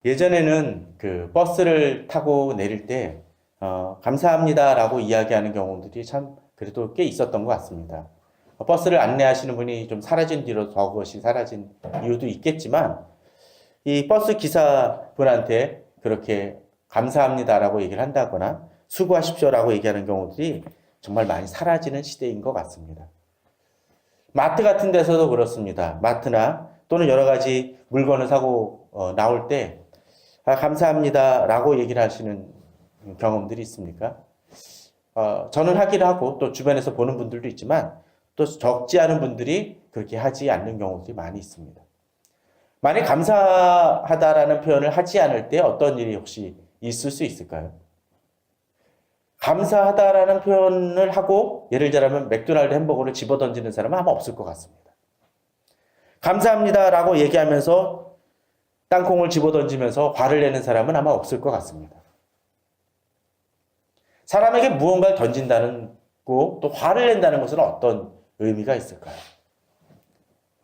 예전에는 그 버스를 타고 내릴 때, 감사합니다라고 이야기하는 경우들이 참 그래도 꽤 있었던 것 같습니다. 버스를 안내하시는 분이 좀 사라진 뒤로 더 그것이 사라진 이유도 있겠지만, 이 버스 기사분한테 그렇게 감사합니다라고 얘기를 한다거나 수고하십시오라고 얘기하는 경우들이 정말 많이 사라지는 시대인 것 같습니다. 마트 같은 데서도 그렇습니다. 마트나 또는 여러 가지 물건을 사고 나올 때 감사합니다라고 얘기를 하시는 경험들이 있습니까? 저는 하기도 하고 또 주변에서 보는 분들도 있지만 또 적지 않은 분들이 그렇게 하지 않는 경우들이 많이 있습니다. 만약 감사하다라는 표현을 하지 않을 때 어떤 일이 혹시 있을 수 있을까요? 감사하다라는 표현을 하고 예를 들자면 맥도날드 햄버거를 집어던지는 사람은 아마 없을 것 같습니다. 감사합니다라고 얘기하면서 땅콩을 집어던지면서 화를 내는 사람은 아마 없을 것 같습니다. 사람에게 무언가를 던진다는 거, 또 화를 낸다는 것은 어떤 의미가 있을까요?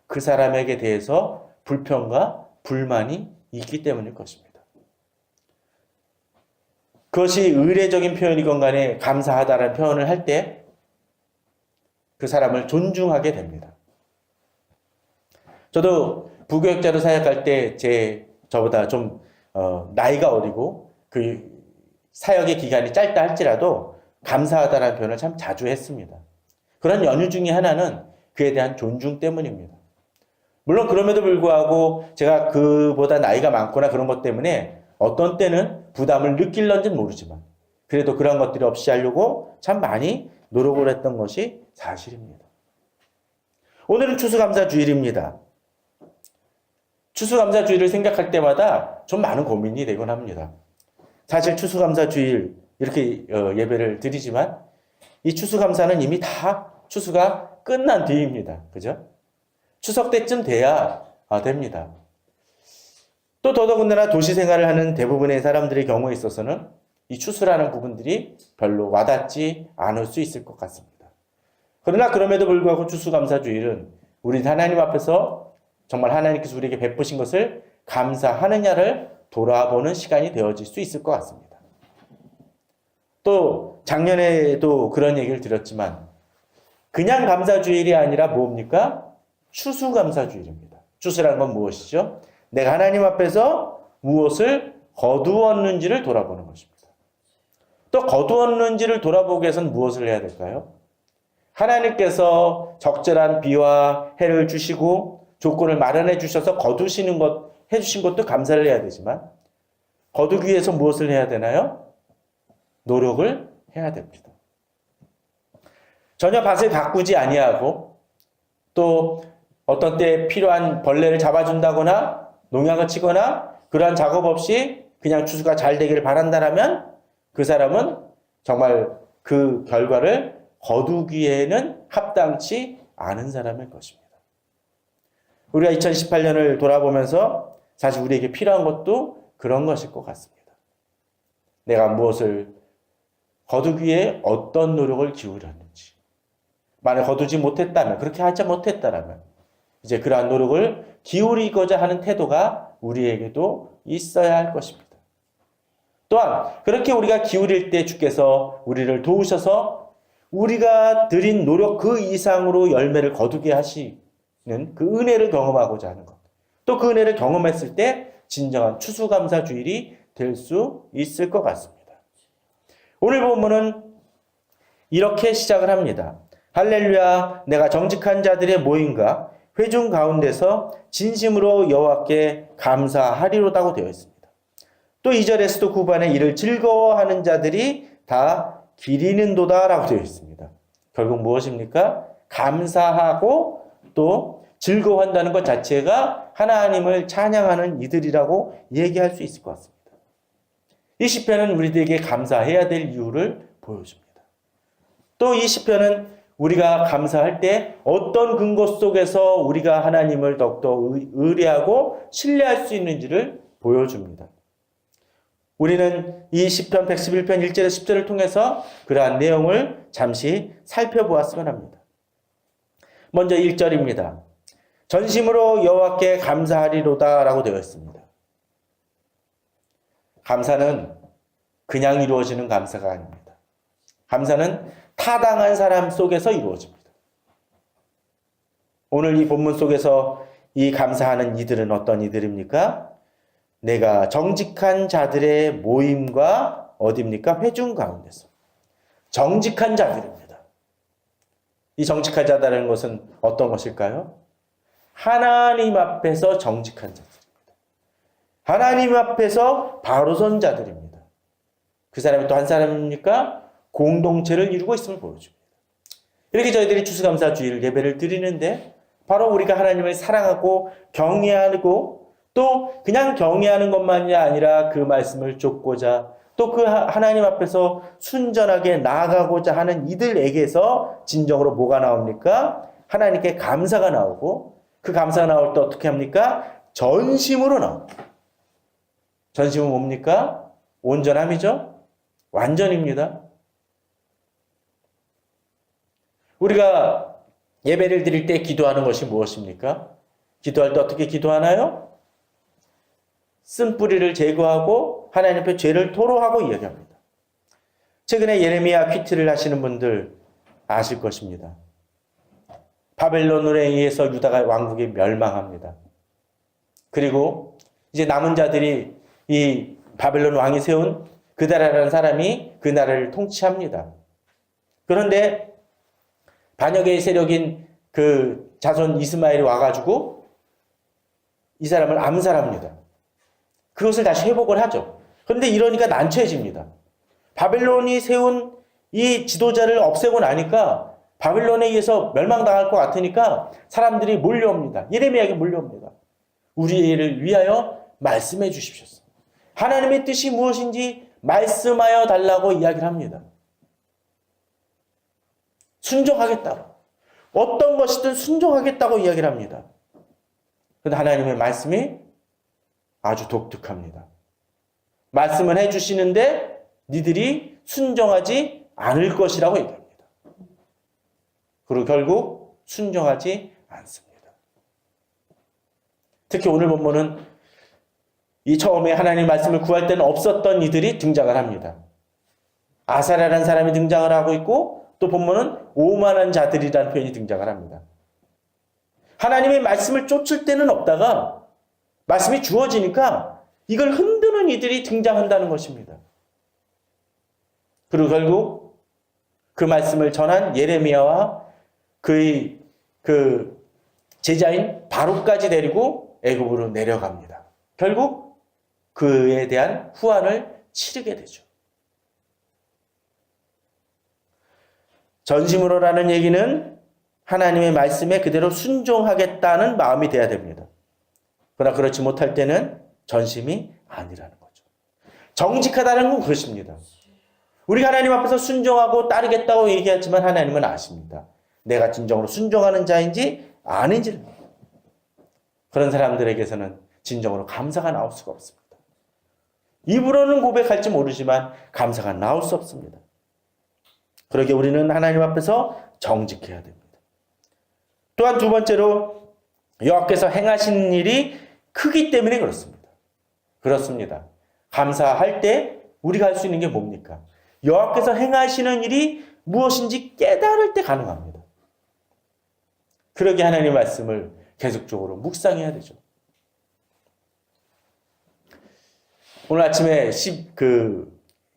그 사람에게 대해서 불평과 불만이 있기 때문일 것입니다. 그것이 의례적인 표현이건 간에 감사하다는 표현을 할 때 그 사람을 존중하게 됩니다. 저도 부교육자로 사역할 때 저보다 좀 나이가 어리고 그 사역의 기간이 짧다 할지라도 감사하다는 표현을 참 자주 했습니다. 그런 연유 중에 하나는 그에 대한 존중 때문입니다. 물론 그럼에도 불구하고 제가 그보다 나이가 많거나 그런 것 때문에 어떤 때는 부담을 느낄런지는 모르지만 그래도 그런 것들이 없이 하려고 참 많이 노력을 했던 것이 사실입니다. 오늘은 추수감사주일입니다. 추수감사주일을 생각할 때마다 좀 많은 고민이 되곤 합니다. 사실 추수감사주일 이렇게 예배를 드리지만 이 추수감사는 이미 다 추수가 끝난 뒤입니다. 그죠? 추석 때쯤 돼야 됩니다. 또 더더군다나 도시 생활을 하는 대부분의 사람들의 경우에 있어서는 이 추수라는 부분들이 별로 와닿지 않을 수 있을 것 같습니다. 그러나 그럼에도 불구하고 추수감사주일은 우리 하나님 앞에서 정말 하나님께서 우리에게 베푸신 것을 감사하느냐를 돌아보는 시간이 되어질 수 있을 것 같습니다. 또 작년에도 그런 얘기를 드렸지만 그냥 감사주일이 아니라 뭡니까? 추수감사주일입니다. 추수라는 건 무엇이죠? 내가 하나님 앞에서 무엇을 거두었는지를 돌아보는 것입니다. 또 거두었는지를 돌아보기 위해서는 무엇을 해야 될까요? 하나님께서 적절한 비와 해를 주시고 조건을 마련해 주셔서 거두시는 것, 해주신 것도 감사를 해야 되지만 거두기 위해서 무엇을 해야 되나요? 노력을 해야 됩니다. 전혀 밭을 가꾸지 아니하고 또 어떤 때 필요한 벌레를 잡아준다거나 농약을 치거나 그러한 작업 없이 그냥 추수가 잘 되기를 바란다라면 그 사람은 정말 그 결과를 거두기에는 합당치 않은 사람일 것입니다. 우리가 2018년을 돌아보면서 사실 우리에게 필요한 것도 그런 것일 것 같습니다. 내가 무엇을 거두기 위해 어떤 노력을 기울였는지. 만약 거두지 못했다면, 그렇게 하지 못했다면 이제 그러한 노력을 기울이고자 하는 태도가 우리에게도 있어야 할 것입니다. 또한 그렇게 우리가 기울일 때 주께서 우리를 도우셔서 우리가 드린 노력 그 이상으로 열매를 거두게 하시는 그 은혜를 경험하고자 하는 것. 또 그 은혜를 경험했을 때 진정한 추수감사주일이 될 수 있을 것 같습니다. 오늘 본문은 이렇게 시작을 합니다. 할렐루야, 내가 정직한 자들의 모임과 회중 가운데서 진심으로 여호와께 감사하리로다고 되어 있습니다. 또 2절에서도 9반에 이를 즐거워하는 자들이 다 기리는도다라고 되어 있습니다. 결국 무엇입니까? 감사하고 또 즐거워한다는 것 자체가 하나님을 찬양하는 이들이라고 얘기할 수 있을 것 같습니다. 이 시편은 우리들에게 감사해야 될 이유를 보여줍니다. 또 이 시편은 우리가 감사할 때 어떤 근거 속에서 우리가 하나님을 더욱더 의뢰하고 신뢰할 수 있는지를 보여줍니다. 우리는 이 시편 111편 1절에서 10절을 통해서 그러한 내용을 잠시 살펴보았으면 합니다. 먼저 1절입니다. 전심으로 여호와께 감사하리로다 라고 되어 있습니다. 감사는 그냥 이루어지는 감사가 아닙니다. 감사는 타당한 사람 속에서 이루어집니다. 오늘 이 본문 속에서 이 감사하는 이들은 어떤 이들입니까? 내가 정직한 자들의 모임과 어디입니까? 회중 가운데서. 정직한 자들입니다. 이 정직한 자들은 것은 어떤 것일까요? 하나님 앞에서 정직한 자들입니다. 하나님 앞에서 바로 선 자들입니다. 그 사람이 또 한 사람입니까? 공동체를 이루고 있음을 보여줍니다. 이렇게 저희들이 추수감사주일 예배를 드리는데 바로 우리가 하나님을 사랑하고 경외하고 또 그냥 경외하는 것만이 아니라 그 말씀을 쫓고자 또 그 하나님 앞에서 순전하게 나아가고자 하는 이들에게서 진정으로 뭐가 나옵니까? 하나님께 감사가 나오고 그 감사가 나올 때 어떻게 합니까? 전심으로 나옵니다. 전심은 뭡니까? 온전함이죠? 완전입니다. 우리가 예배를 드릴 때 기도하는 것이 무엇입니까? 기도할 때 어떻게 기도하나요? 쓴뿌리를 제거하고 하나님 앞에 죄를 토로하고 이야기합니다. 최근에 예레미야 퀴트를 하시는 분들 아실 것입니다. 바벨론에 의해서 유다가 왕국이 멸망합니다. 그리고 이제 남은 자들이 이 바벨론 왕이 세운 그다라라는 사람이 그 나라를 통치합니다. 그런데 반역의 세력인 그 자손 이스마엘이 와가지고 이 사람을 암살합니다. 그것을 다시 회복을 하죠. 그런데 이러니까 난처해집니다. 바벨론이 세운 이 지도자를 없애고 나니까 바벨론에 의해서 멸망당할 것 같으니까 사람들이 몰려옵니다. 예레미야에게 몰려옵니다. 우리를 위하여 말씀해 주십시오. 하나님의 뜻이 무엇인지 말씀하여 달라고 이야기를 합니다. 순종하겠다고. 어떤 것이든 순종하겠다고 이야기를 합니다. 그런데 하나님의 말씀이 아주 독특합니다. 말씀을 해주시는데 니들이 순종하지 않을 것이라고 얘기합니다. 그리고 결국 순종하지 않습니다. 특히 오늘 본문은 이 처음에 하나님 말씀을 구할 때는 없었던 이들이 등장을 합니다. 아사랴라는 사람이 등장을 하고 있고 또 본문은 오만한 자들이라는 표현이 등장을 합니다. 하나님의 말씀을 쫓을 때는 없다가 말씀이 주어지니까 이걸 흔드는 이들이 등장한다는 것입니다. 그리고 결국 그 말씀을 전한 예레미야와 그의 그 제자인 바룩까지 데리고 애굽으로 내려갑니다. 결국 그에 대한 후환을 치르게 되죠. 전심으로라는 얘기는 하나님의 말씀에 그대로 순종하겠다는 마음이 돼야 됩니다. 그러나 그렇지 못할 때는 전심이 아니라는 거죠. 정직하다는 건 그것입니다. 우리가 하나님 앞에서 순종하고 따르겠다고 얘기하지만 하나님은 아십니다. 내가 진정으로 순종하는 자인지 아닌지를. 그런 사람들에게서는 진정으로 감사가 나올 수가 없습니다. 입으로는 고백할지 모르지만 감사가 나올 수 없습니다. 그러게 우리는 하나님 앞에서 정직해야 됩니다. 또한 두 번째로 여호와께서 행하신 일이 크기 때문에 그렇습니다. 그렇습니다. 감사할 때 우리가 할 수 있는 게 뭡니까? 여호와께서 행하시는 일이 무엇인지 깨달을 때 가능합니다. 그러게 하나님의 말씀을 계속적으로 묵상해야 되죠. 오늘 아침에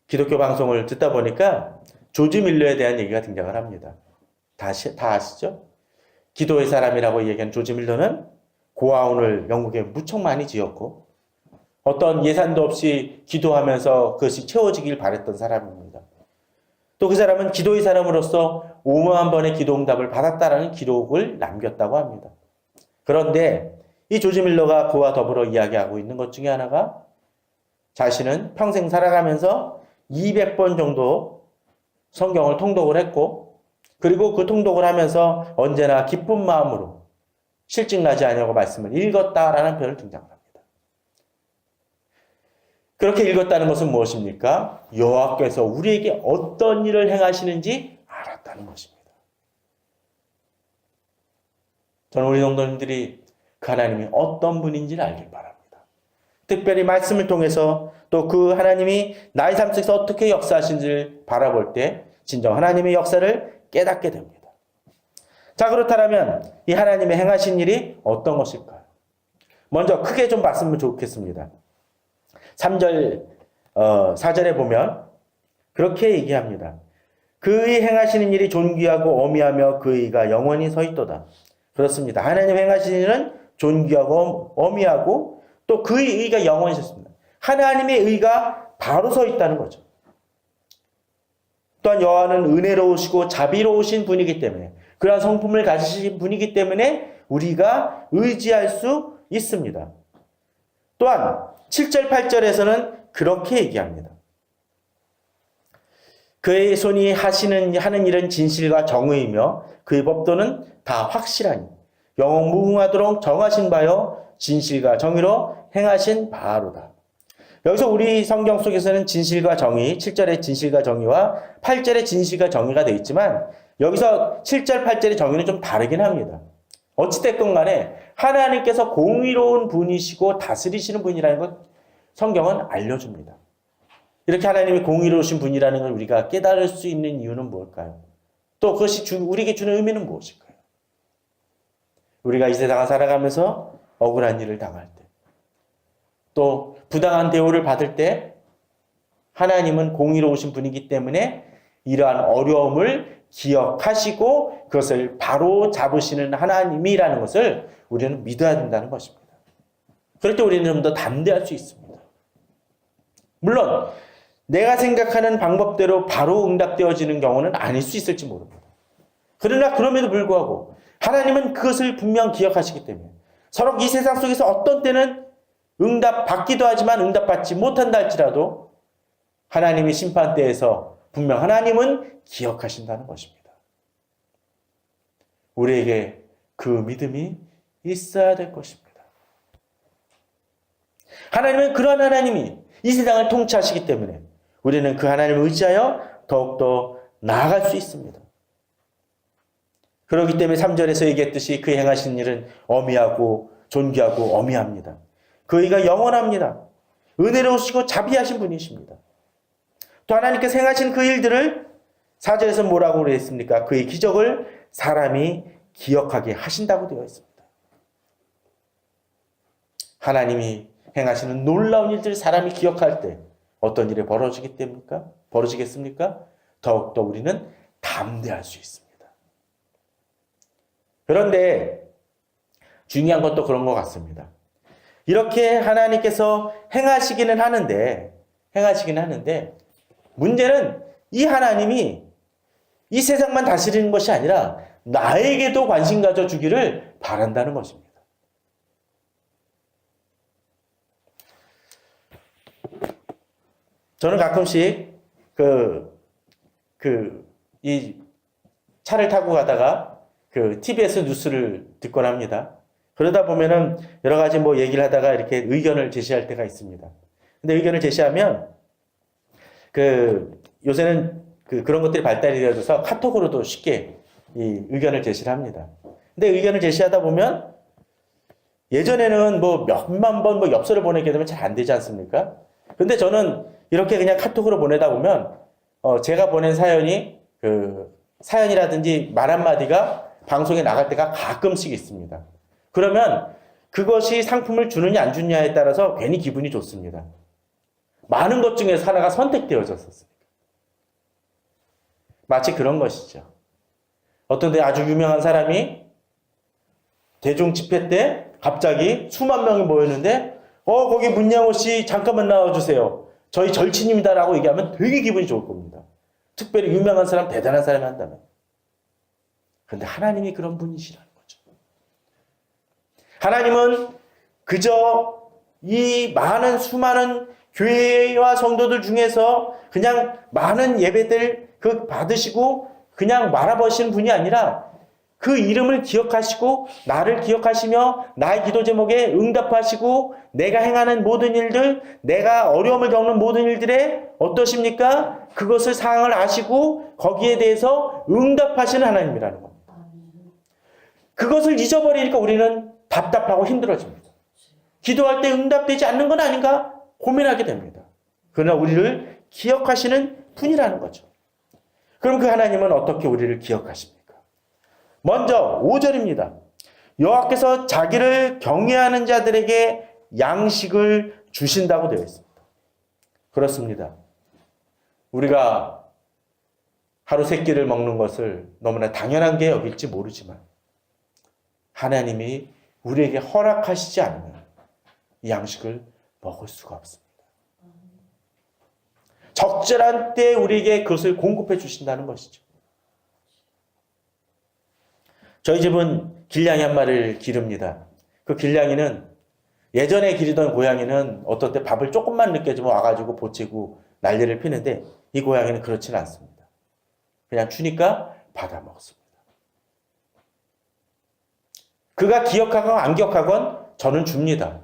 기독교 방송을 듣다 보니까 조지 밀러에 대한 얘기가 등장을 합니다. 다 아시죠? 기도의 사람이라고 얘기한 조지 밀러는 고아원을 영국에 무척 많이 지었고 어떤 예산도 없이 기도하면서 그것이 채워지길 바랬던 사람입니다. 또 그 사람은 기도의 사람으로서 5만 번의 기도응답을 받았다라는 기록을 남겼다고 합니다. 그런데 이 조지 밀러가 그와 더불어 이야기하고 있는 것 중에 하나가 자신은 평생 살아가면서 200번 정도 성경을 통독을 했고 그리고 그 통독을 하면서 언제나 기쁜 마음으로 실증나지 않냐고 말씀을 읽었다라는 표현을 등장합니다. 그렇게 읽었다는 것은 무엇입니까? 여호와께서 우리에게 어떤 일을 행하시는지 알았다는 것입니다. 저는 우리 성도님들이 그 하나님이 어떤 분인지를 알길 바랍니다. 특별히 말씀을 통해서 또 그 하나님이 나의 삶 속에서 어떻게 역사하신지를 바라볼 때 진정 하나님의 역사를 깨닫게 됩니다. 자, 그렇다면 이 하나님의 행하신 일이 어떤 것일까요? 먼저 크게 좀 봤으면 좋겠습니다. 3절, 4절에 보면 그렇게 얘기합니다. 그의 행하시는 일이 존귀하고 어미하며 그 의가 영원히 서 있도다. 그렇습니다. 하나님 행하시는 일은 존귀하고 어미하고 또 그의 의가 영원히 서 있습니다. 하나님의 의가 바로 서 있다는 거죠. 또한 여호와는 은혜로우시고 자비로우신 분이기 때문에 그러한 성품을 가지신 분이기 때문에 우리가 의지할 수 있습니다. 또한 7절 8절에서는 그렇게 얘기합니다. 그의 손이 하는 일은 진실과 정의이며 그의 법도는 다 확실하니 영원 무궁하도록 정하신 바요 진실과 정의로 행하신 바로다. 여기서 우리 성경 속에서는 진실과 정의, 7절의 진실과 정의와 8절의 진실과 정의가 되어 있지만 여기서 7절, 8절의 정의는 좀 다르긴 합니다. 어찌됐건 간에 하나님께서 공의로운 분이시고 다스리시는 분이라는 것 성경은 알려줍니다. 이렇게 하나님이 공의로우신 분이라는 걸 우리가 깨달을 수 있는 이유는 무엇일까요? 또 그것이 우리에게 주는 의미는 무엇일까요? 우리가 이 세상을 살아가면서 억울한 일을 당할 때, 또 부당한 대우를 받을 때 하나님은 공의로우신 분이기 때문에 이러한 어려움을 기억하시고 그것을 바로 잡으시는 하나님이라는 것을 우리는 믿어야 된다는 것입니다. 그럴 때 우리는 좀 더 담대할 수 있습니다. 물론 내가 생각하는 방법대로 바로 응답되어지는 경우는 아닐 수 있을지 모릅니다. 그러나 그럼에도 불구하고 하나님은 그것을 분명 기억하시기 때문에 서로 이 세상 속에서 어떤 때는 응답받기도 하지만 응답받지 못한다 할지라도 하나님의 심판대에서 분명 하나님은 기억하신다는 것입니다. 우리에게 그 믿음이 있어야 될 것입니다. 하나님은 그러한 하나님이 이 세상을 통치하시기 때문에 우리는 그 하나님을 의지하여 더욱더 나아갈 수 있습니다. 그렇기 때문에 3절에서 얘기했듯이 그 행하신 일은 어미하고 존귀하고 어미합니다. 그 의가 영원합니다. 은혜로우시고 자비하신 분이십니다. 또 하나님께서 행하신 그 일들을 4절에서 뭐라고 그랬습니까? 그의 기적을 사람이 기억하게 하신다고 되어 있습니다. 하나님이 행하시는 놀라운 일들을 사람이 기억할 때 어떤 일이 벌어지겠습니까? 더욱더 우리는 담대할 수 있습니다. 그런데 중요한 것도 그런 것 같습니다. 이렇게 하나님께서 행하시기는 하는데 문제는 이 하나님이 이 세상만 다스리는 것이 아니라 나에게도 관심 가져주기를 바란다는 것입니다. 저는 가끔씩 이 차를 타고 가다가 TBS 뉴스를 듣곤 합니다. 그러다 보면은 여러 가지 얘기를 하다가 이렇게 의견을 제시할 때가 있습니다. 근데 의견을 제시하면 요새는 그런 것들이 발달이 되어져서 카톡으로도 쉽게 이 의견을 제시를 합니다. 근데 의견을 제시하다 보면 예전에는 몇만 번 엽서를 보내게 되면 잘 안 되지 않습니까? 근데 저는 이렇게 그냥 카톡으로 보내다 보면 제가 보낸 사연이 사연이라든지 말 한마디가 방송에 나갈 때가 가끔씩 있습니다. 그러면 그것이 상품을 주느냐 안 주느냐에 따라서 괜히 기분이 좋습니다. 많은 것 중에서 하나가 선택되어졌었습니다. 마치 그런 것이죠. 어떤 데 아주 유명한 사람이 대중 집회 때 갑자기 수만 명이 모였는데 거기 문양호 씨 잠깐만 나와주세요. 저희 절친입니다라고 얘기하면 되게 기분이 좋을 겁니다. 특별히 유명한 사람, 대단한 사람이 한다면. 그런데 하나님이 그런 분이시라는 거죠. 하나님은 그저 이 수많은 교회와 성도들 중에서 그냥 많은 예배들 받으시고 그냥 말아버리시는 분이 아니라 그 이름을 기억하시고 나를 기억하시며 나의 기도 제목에 응답하시고 내가 행하는 모든 일들, 내가 어려움을 겪는 모든 일들에 어떠십니까? 그것을 상황을 아시고 거기에 대해서 응답하시는 하나님이라는 겁니다. 그것을 잊어버리니까 우리는 답답하고 힘들어집니다. 기도할 때 응답되지 않는 건 아닌가 고민하게 됩니다. 그러나 우리를 기억하시는 분이라는 거죠. 그럼 그 하나님은 어떻게 우리를 기억하십니까? 먼저 5절입니다. 여호와께서 자기를 경외하는 자들에게 양식을 주신다고 되어 있습니다. 그렇습니다. 우리가 하루 세 끼를 먹는 것을 너무나 당연한 게 여길지 모르지만 하나님이 우리에게 허락하시지 않으면 이 양식을 먹을 수가 없습니다. 적절한 때에 우리에게 그것을 공급해 주신다는 것이죠. 저희 집은 길냥이 한 마리를 기릅니다. 그 길냥이는 예전에 기르던 고양이는 어떤 때 밥을 조금만 늦게 주면 와가지고 보채고 난리를 피는데 이 고양이는 그렇지는 않습니다. 그냥 주니까 받아 먹습니다. 그가 기억하건 안 기억하건 저는 줍니다.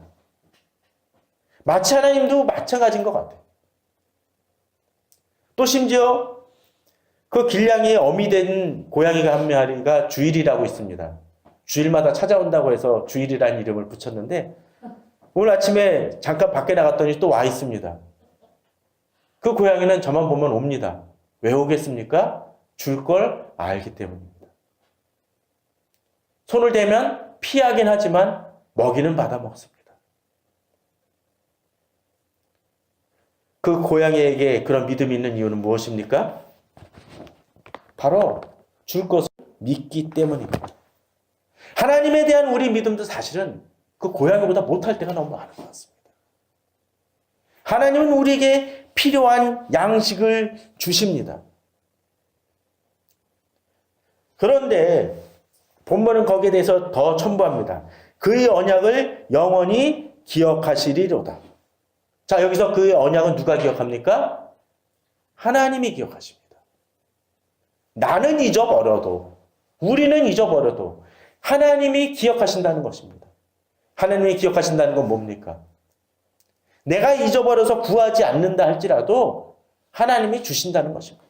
마치 하나님도 마찬가지인 것 같아요. 또 심지어 그 길냥이의 어미 된 고양이가 한 마리가 주일이라고 있습니다. 주일마다 찾아온다고 해서 주일이라는 이름을 붙였는데 오늘 아침에 잠깐 밖에 나갔더니 또 와 있습니다. 그 고양이는 저만 보면 옵니다. 왜 오겠습니까? 줄 걸 알기 때문입니다. 손을 대면 피하긴 하지만 먹이는 받아 먹습니다. 그 고양이에게 그런 믿음이 있는 이유는 무엇입니까? 바로 줄 것을 믿기 때문입니다. 하나님에 대한 우리 믿음도 사실은 그 고양이보다 못할 때가 너무 많은 것 같습니다. 하나님은 우리에게 필요한 양식을 주십니다. 그런데 본문은 거기에 대해서 더 첨부합니다. 그의 언약을 영원히 기억하시리로다. 자, 여기서 그의 언약은 누가 기억합니까? 하나님이 기억하십니다. 나는 잊어버려도, 우리는 잊어버려도 하나님이 기억하신다는 것입니다. 하나님이 기억하신다는 건 뭡니까? 내가 잊어버려서 구하지 않는다 할지라도 하나님이 주신다는 것입니다.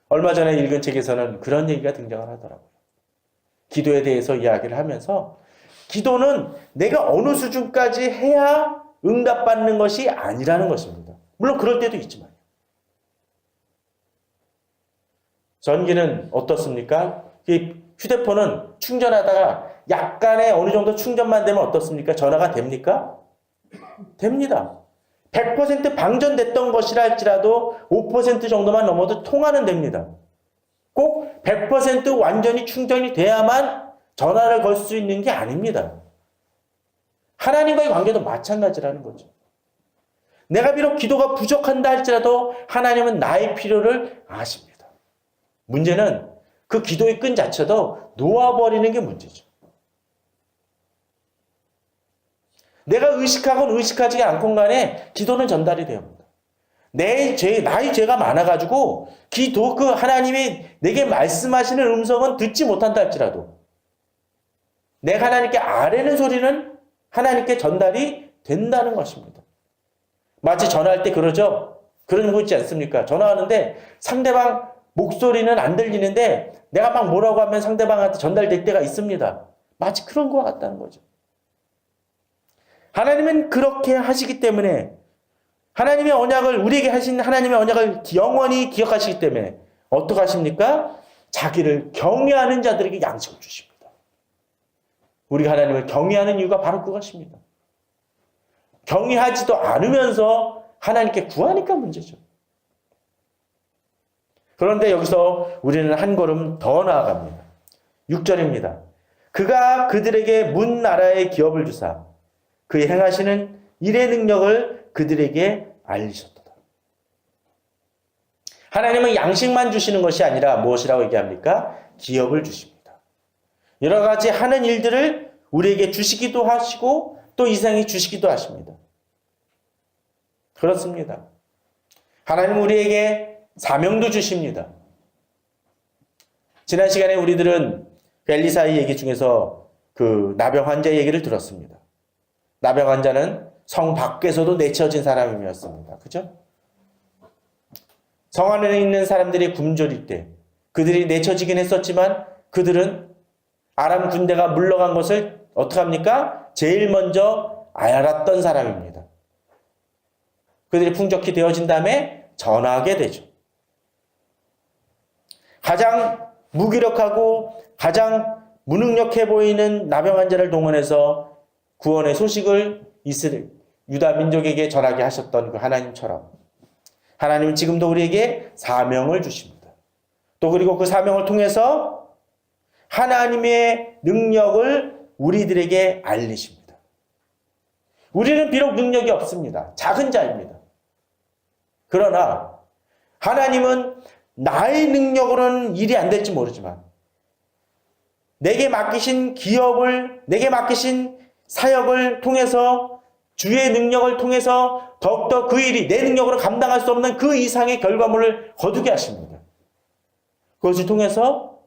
얼마 전에 읽은 책에서는 그런 얘기가 등장을 하더라고요. 기도에 대해서 이야기를 하면서 기도는 내가 어느 수준까지 해야 응답받는 것이 아니라는 것입니다. 물론 그럴 때도 있지만. 전기는 어떻습니까? 이 휴대폰은 충전하다가 약간의 어느 정도 충전만 되면 어떻습니까? 전화가 됩니까? 됩니다. 100% 방전됐던 것이라 할지라도 5% 정도만 넘어도 통화는 됩니다. 꼭 100% 완전히 충전이 돼야만 전화를 걸 수 있는 게 아닙니다. 하나님과의 관계도 마찬가지라는 거죠. 내가 비록 기도가 부족한다 할지라도 하나님은 나의 필요를 아십니다. 문제는 그 기도의 끈 자체도 놓아버리는 게 문제죠. 내가 의식하건 의식하지 않건 간에 기도는 전달이 됩니다. 나의 죄가 많아가지고 그 하나님이 내게 말씀하시는 음성은 듣지 못한다 할지라도 내가 하나님께 아뢰는 소리는 하나님께 전달이 된다는 것입니다. 마치 전화할 때 그러죠? 그런 거 있지 않습니까? 전화하는데 상대방 목소리는 안 들리는데 내가 막 뭐라고 하면 상대방한테 전달될 때가 있습니다. 마치 그런 것 같다는 거죠. 하나님은 그렇게 하시기 때문에 하나님의 언약을 우리에게 하신 하나님의 언약을 영원히 기억하시기 때문에 어떻게 하십니까? 자기를 경외하는 자들에게 양식을 주십니다. 우리가 하나님을 경외하는 이유가 바로 그것입니다. 경외하지도 않으면서 하나님께 구하니까 문제죠. 그런데 여기서 우리는 한 걸음 더 나아갑니다. 6절입니다. 그가 그들에게 문 나라의 기업을 주사 그의 행하시는 일의 능력을 그들에게 알리셨도다. 하나님은 양식만 주시는 것이 아니라 무엇이라고 얘기합니까? 기업을 주십니다. 여러 가지 하는 일들을 우리에게 주시기도 하시고 또 이상히 주시기도 하십니다. 그렇습니다. 하나님은 우리에게 사명도 주십니다. 지난 시간에 우리들은 엘리사의 얘기 중에서 그 나병 환자 얘기를 들었습니다. 나병 환자는 성 밖에서도 내쳐진 사람이었습니다. 그죠? 성 안에 있는 사람들이 굶주릴 때 그들이 내쳐지긴 했었지만 그들은 아람 군대가 물러간 것을 어떡합니까? 제일 먼저 알았던 사람입니다. 그들이 풍족히 되어진 다음에 전하게 되죠. 가장 무기력하고 가장 무능력해 보이는 나병 환자를 동원해서 구원의 소식을 유다 민족에게 전하게 하셨던 그 하나님처럼 하나님은 지금도 우리에게 사명을 주십니다. 또 그리고 그 사명을 통해서 하나님의 능력을 우리들에게 알리십니다. 우리는 비록 능력이 없습니다. 작은 자입니다. 그러나 하나님은 나의 능력으로는 일이 안 될지 모르지만 내게 맡기신 기업을, 내게 맡기신 사역을 통해서 주의 능력을 통해서 더욱더 그 일이 내 능력으로 감당할 수 없는 그 이상의 결과물을 거두게 하십니다. 그것을 통해서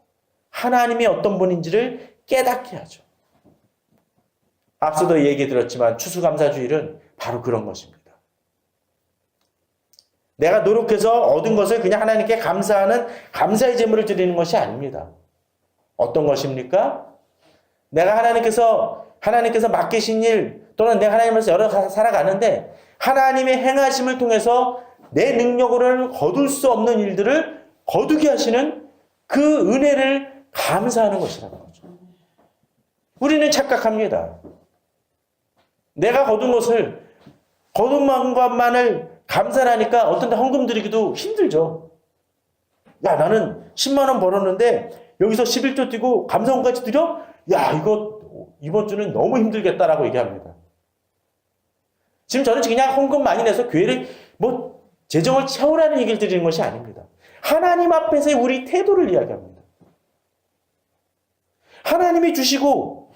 하나님이 어떤 분인지를 깨닫게 하죠. 앞서도 얘기 들었지만 추수감사주일은 바로 그런 것입니다. 내가 노력해서 얻은 것을 그냥 하나님께 감사하는 감사의 제물을 드리는 것이 아닙니다. 어떤 것입니까? 내가 하나님께서 맡기신 일 또는 내가 하나님께서 여러 살아가는데 하나님의 행하심을 통해서 내 능력으로는 거둘 수 없는 일들을 거두게 하시는 그 은혜를 감사하는 것이라는 거죠. 우리는 착각합니다. 내가 거둔 것만을 감사하니까 어떤 데 헌금 드리기도 힘들죠. 야, 나는 10만 원 벌었는데 여기서 11조 뛰고 감사원까지 드려? 야, 이거 이번 주는 너무 힘들겠다라고 얘기합니다. 지금 저는 그냥 헌금 많이 내서 교회를 재정을 채우라는 얘기를 드리는 것이 아닙니다. 하나님 앞에서의 우리 태도를 이야기합니다. 하나님이 주시고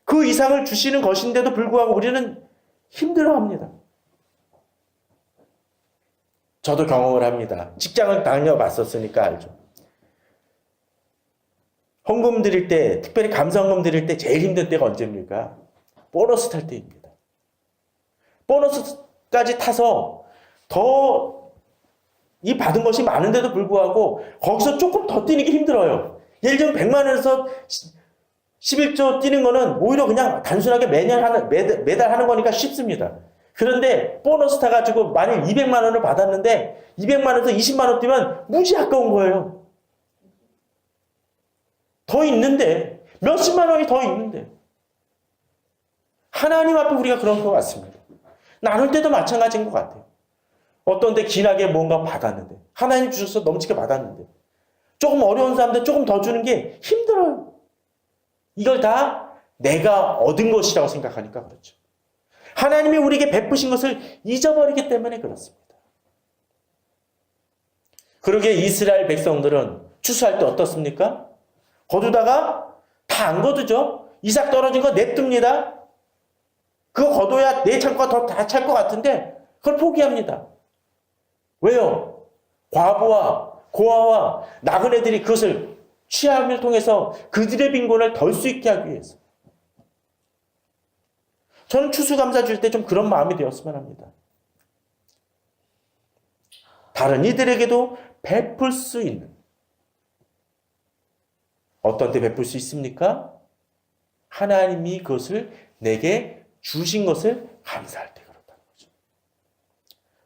그 이상을 주시는 것인데도 불구하고 우리는 힘들어합니다. 저도 경험을 합니다. 직장을 다녀봤었으니까 알죠. 헌금 드릴 때, 특별히 감사헌금 드릴 때 제일 힘든 때가 언제입니까? 보너스 탈 때입니다. 보너스까지 타서 이 받은 것이 많은데도 불구하고 거기서 조금 더 뛰는 게 힘들어요. 예를 들면 100만 원에서 11조 뛰는 거는 오히려 그냥 단순하게 매달 하는 거니까 쉽습니다. 그런데 보너스 타가지고 만일 200만 원을 받았는데 200만 원에서 20만 원 뛰면 무지 아까운 거예요. 더 있는데 몇십만 원이 더 있는데 하나님 앞에 우리가 그런 것 같습니다. 나눌 때도 마찬가지인 것 같아요. 어떤 데 기나게 뭔가 받았는데 하나님 주셔서 넘치게 받았는데 조금 어려운 사람들 조금 더 주는 게 힘들어요. 이걸 다 내가 얻은 것이라고 생각하니까 그렇죠. 하나님이 우리에게 베푸신 것을 잊어버리기 때문에 그렇습니다. 그러기에 이스라엘 백성들은 추수할 때 어떻습니까? 거두다가 다 안 거두죠. 이삭 떨어진 거 냅둡니다. 그거 거둬야 내 창고가 더 다 찰 것 같은데 그걸 포기합니다. 왜요? 과부와 고아와 나그네들이 그것을 취함을 통해서 그들의 빈곤을 덜 수 있게 하기 위해서. 저는 추수감사 줄 때 좀 그런 마음이 되었으면 합니다. 다른 이들에게도 베풀 수 있는. 어떤 때 베풀 수 있습니까? 하나님이 그것을 내게 주신 것을 감사할 때 그렇다는 거죠.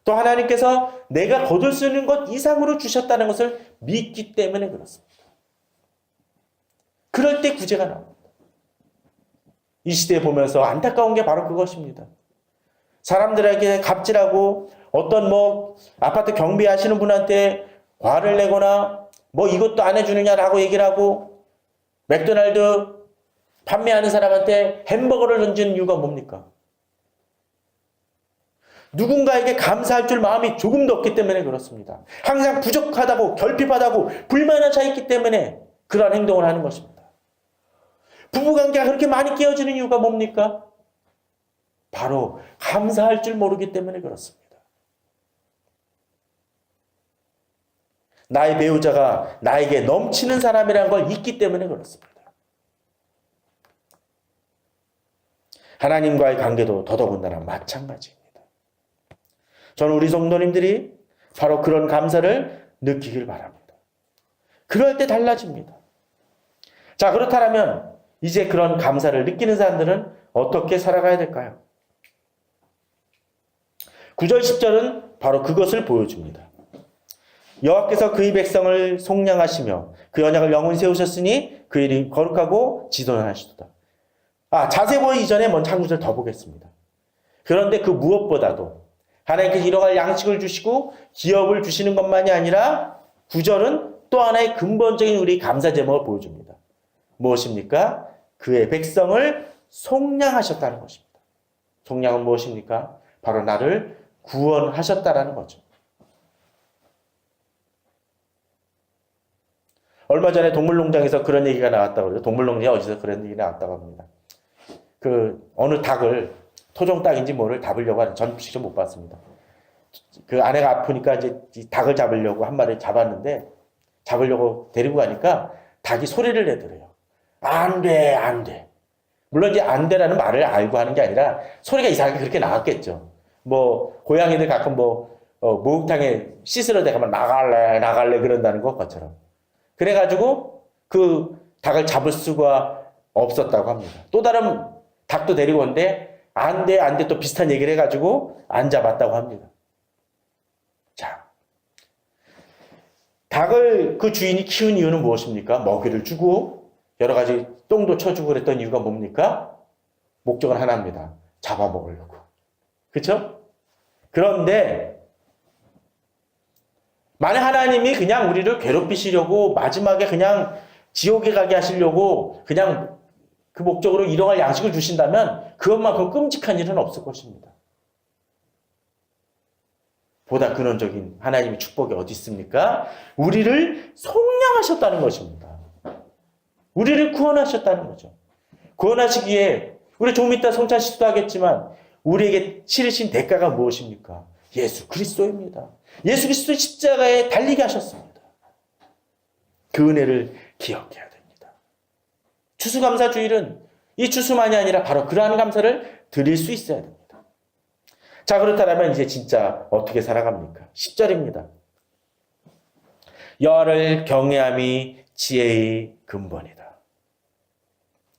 또 하나님께서 내가 거둘 수 있는 것 이상으로 주셨다는 것을 믿기 때문에 그렇습니다. 그럴 때 구제가 나옵니다. 이 시대에 보면서 안타까운 게 바로 그것입니다. 사람들에게 갑질하고 어떤 아파트 경비하시는 분한테 화를 내거나 이것도 안 해주느냐라고 얘기를 하고 맥도날드 판매하는 사람한테 햄버거를 던지는 이유가 뭡니까? 누군가에게 감사할 줄 마음이 조금도 없기 때문에 그렇습니다. 항상 부족하다고 결핍하다고 불만에 차 있기 때문에 그러한 행동을 하는 것입니다. 부부관계가 그렇게 많이 깨어지는 이유가 뭡니까? 바로 감사할 줄 모르기 때문에 그렇습니다. 나의 배우자가 나에게 넘치는 사람이라는 걸 잊기 때문에 그렇습니다. 하나님과의 관계도 더더군다나 마찬가지입니다. 저는 우리 성도님들이 바로 그런 감사를 느끼길 바랍니다. 그럴 때 달라집니다. 자, 그렇다면 이제 그런 감사를 느끼는 사람들은 어떻게 살아가야 될까요? 9절 10절은 바로 그것을 보여줍니다. 여호와께서 그의 백성을 속량하시며 그 언약을 영원히 세우셨으니 그 일이 거룩하고 지존하시도다. 자세 보기 이전에 먼저 한 구절 더 보겠습니다. 그런데 그 무엇보다도 하나님께서 일용할 양식을 주시고 기업을 주시는 것만이 아니라 9절은 또 하나의 근본적인 우리 감사 제목을 보여줍니다. 무엇입니까? 그의 백성을 속량하셨다는 것입니다. 속량은 무엇입니까? 바로 나를 구원하셨다라는 거죠. 얼마 전에 동물농장에서 그런 얘기가 나왔다고 그래요. 동물농장에 어디서 그런 얘기가 나왔다고 합니다. 어느 닭을, 토종닭인지 뭐를 잡으려고 하는, 전 직접 못 봤습니다. 그 아내가 아프니까 이제 닭을 잡으려고 한 마리 잡았는데, 잡으려고 데리고 가니까 닭이 소리를 내더래요. 안 돼, 안 돼. 물론 이제 안 돼라는 말을 알고 하는 게 아니라 소리가 이상하게 그렇게 나왔겠죠. 고양이들 가끔 목욕탕에 씻으러 내가면 나갈래 그런다는 것처럼. 그래가지고 그 닭을 잡을 수가 없었다고 합니다. 또 다른 닭도 데리고 온데 안 돼 또 비슷한 얘기를 해가지고 안 잡았다고 합니다. 자, 닭을 그 주인이 키운 이유는 무엇입니까? 먹이를 주고 여러 가지 똥도 쳐주고 그랬던 이유가 뭡니까? 목적은 하나입니다. 잡아먹으려고. 그렇죠? 그런데 만약 하나님이 그냥 우리를 괴롭히시려고 마지막에 그냥 지옥에 가게 하시려고 그냥 그 목적으로 일용할 양식을 주신다면 그것만큼 끔찍한 일은 없을 것입니다. 보다 근원적인 하나님의 축복이 어디 있습니까? 우리를 속량하셨다는 것입니다. 우리를 구원하셨다는 거죠. 구원하시기에 우리 조금 이따 성찬식도 하겠지만 우리에게 치르신 대가가 무엇입니까? 예수 그리스도입니다. 예수 그리스도 십자가에 달리게 하셨습니다. 그 은혜를 기억해야 됩니다. 추수감사주일은 이 추수만이 아니라 바로 그러한 감사를 드릴 수 있어야 됩니다. 자, 그렇다면 이제 진짜 어떻게 살아갑니까? 10절입니다. 여호와를 경외함이 지혜의 근본이다.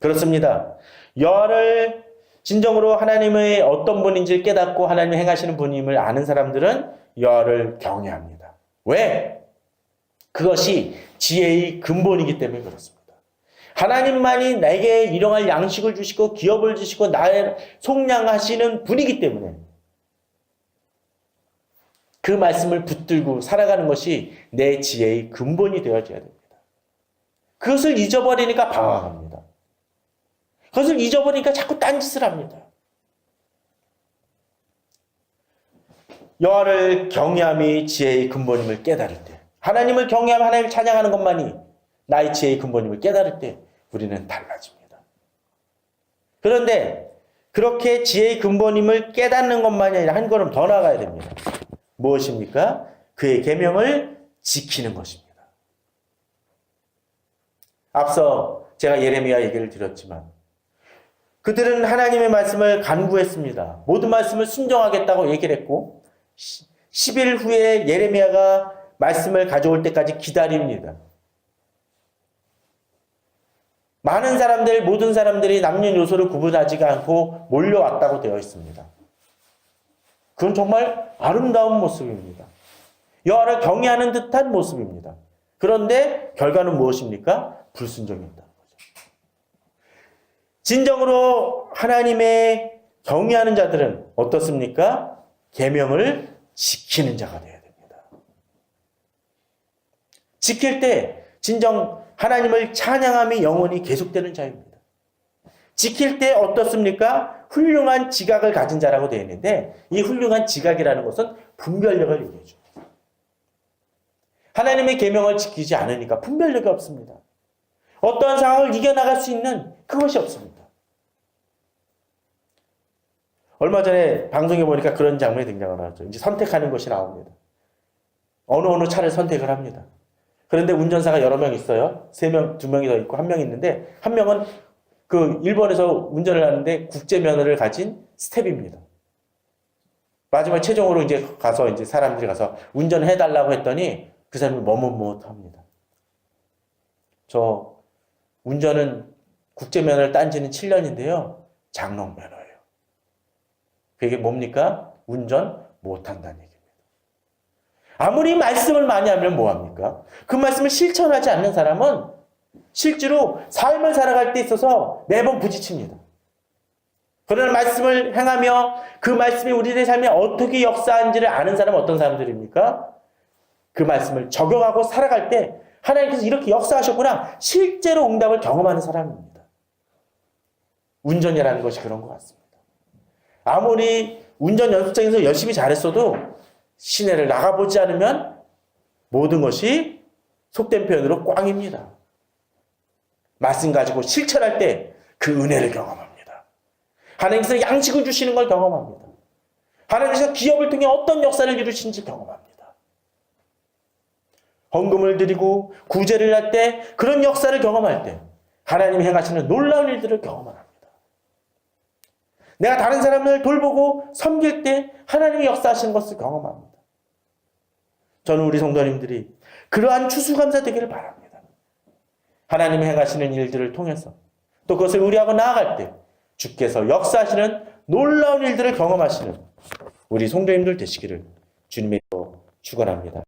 그렇습니다. 여호와를 진정으로 하나님의 어떤 분인지를 깨닫고 하나님이 행하시는 분임을 아는 사람들은 여호와를 경외합니다. 왜? 그것이 지혜의 근본이기 때문에 그렇습니다. 하나님만이 내게 일용할 양식을 주시고 기업을 주시고 나를 속량하시는 분이기 때문에 그 말씀을 붙들고 살아가는 것이 내 지혜의 근본이 되어져야 됩니다. 그것을 잊어버리니까 방황합니다. 그것을 잊어버리니까 자꾸 딴짓을 합니다. 여호와를 경외함이 지혜의 근본임을 깨달을 때, 하나님을 경외하며 하나님을 찬양하는 것만이 나의 지혜의 근본임을 깨달을 때 우리는 달라집니다. 그런데 그렇게 지혜의 근본임을 깨닫는 것만이 아니라 한 걸음 더 나아가야 됩니다. 무엇입니까? 그의 계명을 지키는 것입니다. 앞서 제가 예레미야 얘기를 드렸지만 그들은 하나님의 말씀을 간구했습니다. 모든 말씀을 순종하겠다고 얘기를 했고 10일 후에 예레미야가 말씀을 가져올 때까지 기다립니다. 많은 사람들, 모든 사람들이 남녀노소를 구분하지가 않고 몰려왔다고 되어 있습니다. 그건 정말 아름다운 모습입니다. 여호와를 경외하는 듯한 모습입니다. 그런데 결과는 무엇입니까? 불순종이었다는 거죠. 진정으로 하나님의 경외하는 자들은 어떻습니까? 계명을 지키는 자가 되어야 됩니다. 지킬 때 진정 하나님을 찬양함이 영원히 계속되는 자입니다. 지킬 때 어떻습니까? 훌륭한 지각을 가진 자라고 되어 있는데 이 훌륭한 지각이라는 것은 분별력을 얘기해 줍니다. 하나님의 계명을 지키지 않으니까 분별력이 없습니다. 어떠한 상황을 이겨나갈 수 있는 그것이 없습니다. 얼마 전에 방송에 보니까 그런 장면이 등장을 하죠. 이제 선택하는 것이 나옵니다. 어느 차를 선택을 합니다. 그런데 운전사가 여러 명 있어요. 3명, 2명이 더 있고 1명 있는데 한 명은 그 일본에서 운전을 하는데 국제면허를 가진 스텝입니다. 마지막 최종으로 이제 사람들이 가서 운전을 해달라고 했더니 그 사람이 머뭇머뭇합니다. 저 운전은 국제면허를 딴 지는 7년인데요. 장롱면허예요. 그게 뭡니까? 운전 못한다는 얘기입니다. 아무리 말씀을 많이 하면 뭐합니까? 그 말씀을 실천하지 않는 사람은 실제로 삶을 살아갈 때 있어서 매번 부딪힙니다. 그러나 말씀을 행하며 그 말씀이 우리들의 삶에 어떻게 역사한지를 아는 사람은 어떤 사람들입니까? 그 말씀을 적용하고 살아갈 때 하나님께서 이렇게 역사하셨구나. 실제로 응답을 경험하는 사람입니다. 운전이라는 것이 그런 것 같습니다. 아무리 운전 연습장에서 열심히 잘했어도 시내를 나가보지 않으면 모든 것이 속된 표현으로 꽝입니다. 말씀 가지고 실천할 때 그 은혜를 경험합니다. 하나님께서 양식을 주시는 걸 경험합니다. 하나님께서 기업을 통해 어떤 역사를 이루시는지 경험합니다. 헌금을 드리고 구제를 할 때 그런 역사를 경험할 때 하나님이 행하시는 놀라운 일들을 경험합니다. 내가 다른 사람을 돌보고 섬길 때 하나님이 역사하시는 것을 경험합니다. 저는 우리 성도님들이 그러한 추수감사 되기를 바랍니다. 하나님이 행하시는 일들을 통해서 또 그것을 우리하고 나아갈 때 주께서 역사하시는 놀라운 일들을 경험하시는 우리 성도님들 되시기를 주님의 이름으로 축원합니다.